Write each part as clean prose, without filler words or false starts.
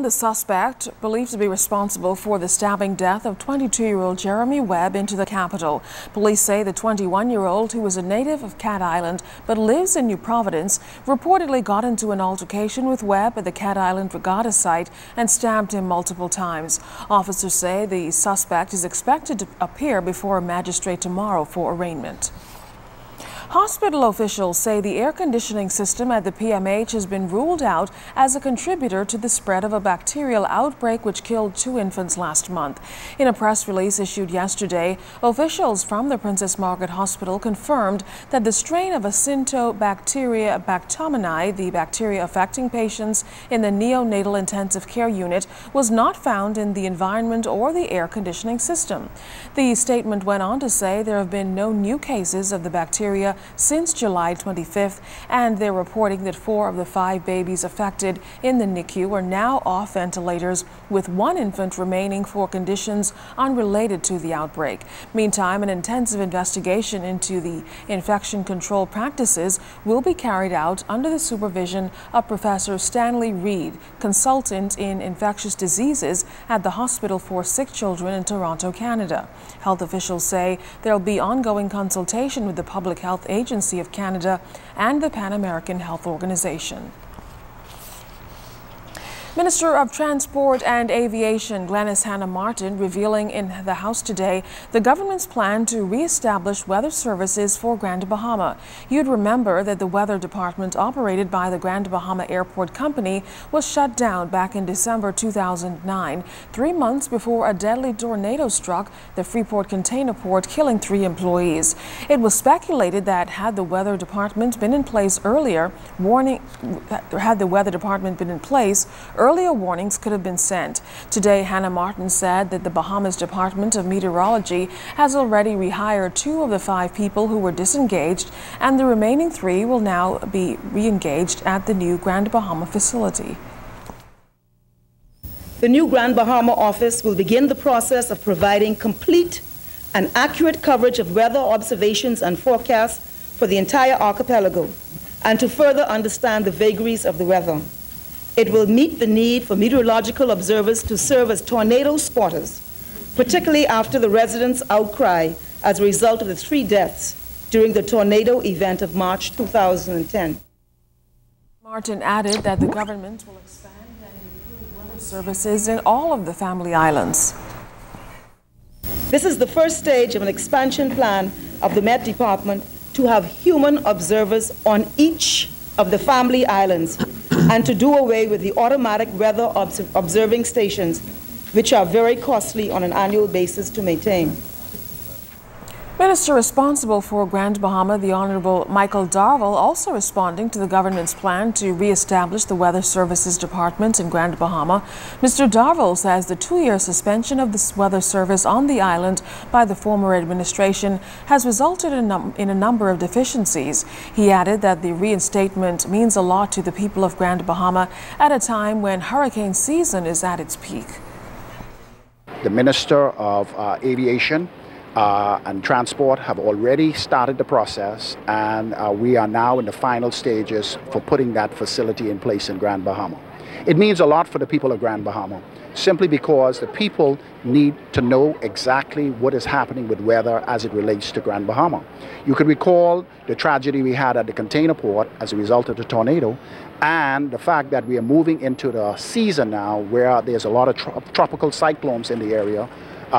found the suspect believed to be responsible for the stabbing death of 22-year-old Jeremy Webb into the capital. Police say the 21-year-old, who was a native of Cat Island but lives in New Providence, reportedly got into an altercation with Webb at the Cat Island regatta site and stabbed him multiple times. Officers say the suspect is expected to appear before a magistrate tomorrow for arraignment. Hospital officials say the air conditioning system at the PMH has been ruled out as a contributor to the spread of a bacterial outbreak which killed 2 infants last month. In a press release issued yesterday, officials from the Princess Margaret Hospital confirmed that the strain of Acintobacteria bactomani, the bacteria affecting patients in the neonatal intensive care unit, was not found in the environment or the air conditioning system. The statement went on to say there have been no new cases of the bacteria since July 25th, and they're reporting that 4 of the 5 babies affected in the NICU are now off ventilators, with 1 infant remaining for conditions unrelated to the outbreak. Meantime, an intensive investigation into the infection control practices will be carried out under the supervision of Professor Stanley Reed, consultant in infectious diseases at the Hospital for Sick Children in Toronto, Canada. Health officials say there will be ongoing consultation with the Public Health Agency of Canada and the Pan American Health Organization. Minister of Transport and Aviation Glenys Hanna-Martin revealing in the House today the government's plan to re-establish weather services for Grand Bahama. You'd remember that the weather department operated by the Grand Bahama Airport Company was shut down back in December 2009, 3 months before a deadly tornado struck the Freeport container port, killing 3 employees. It was speculated that had the weather department been in place earlier, earlier warnings could have been sent. Today, Hanna-Martin said that the Bahamas Department of Meteorology has already rehired 2 of the 5 people who were disengaged, and the remaining 3 will now be re-engaged at the new Grand Bahama facility. The new Grand Bahama office will begin the process of providing complete and accurate coverage of weather observations and forecasts for the entire archipelago, and to further understand the vagaries of the weather. It will meet the need for meteorological observers to serve as tornado spotters, particularly after the residents' outcry as a result of the 3 deaths during the tornado event of March 2010. Martin added that the government will expand and improve weather services in all of the family islands. This is the first stage of an expansion plan of the Met Department to have human observers on each of the family islands, and to do away with the automatic weather observing stations, which are very costly on an annual basis to maintain. Minister responsible for Grand Bahama, the Honorable Michael Darville, also responding to the government's plan to re-establish the Weather Services Department in Grand Bahama. Mr. Darville says the 2-year suspension of this weather service on the island by the former administration has resulted in a number of deficiencies. He added that the reinstatement means a lot to the people of Grand Bahama at a time when hurricane season is at its peak. The Minister of Aviation and Transport have already started the process, and we are now in the final stages for putting that facility in place in Grand Bahama. It means a lot for the people of Grand Bahama, simply because the people need to know exactly what is happening with weather as it relates to Grand Bahama. You could recall the tragedy we had at the container port as a result of the tornado, and the fact that we are moving into the season now where there's a lot of tropical cyclones in the area.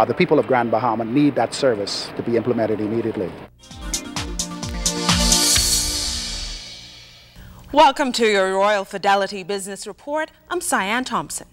The people of Grand Bahama need that service to be implemented immediately. Welcome to your Royal Fidelity Business Report. I'm Cyan Thompson.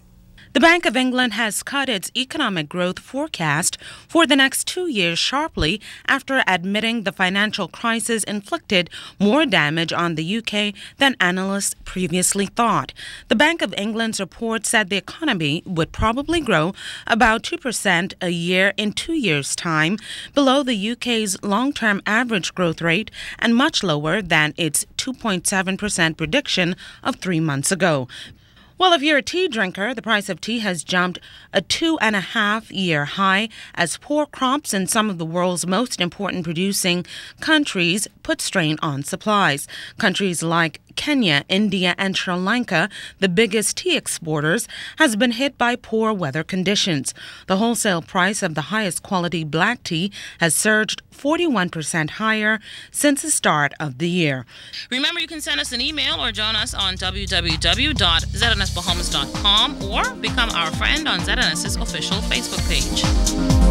The Bank of England has cut its economic growth forecast for the next 2 years sharply after admitting the financial crisis inflicted more damage on the UK than analysts previously thought. The Bank of England's report said the economy would probably grow about 2% a year in 2 years' time, below the UK's long-term average growth rate and much lower than its 2.7% prediction of 3 months ago. Well, if you're a tea drinker, the price of tea has jumped a 2.5-year high as poor crops in some of the world's most important producing countries put strain on supplies. Countries like Kenya, India, and Sri Lanka, the biggest tea exporters, has been hit by poor weather conditions. The wholesale price of the highest quality black tea has surged 41% higher since the start of the year. Remember, you can send us an email or join us on www.znsbahamas.com or become our friend on ZNS's official Facebook page.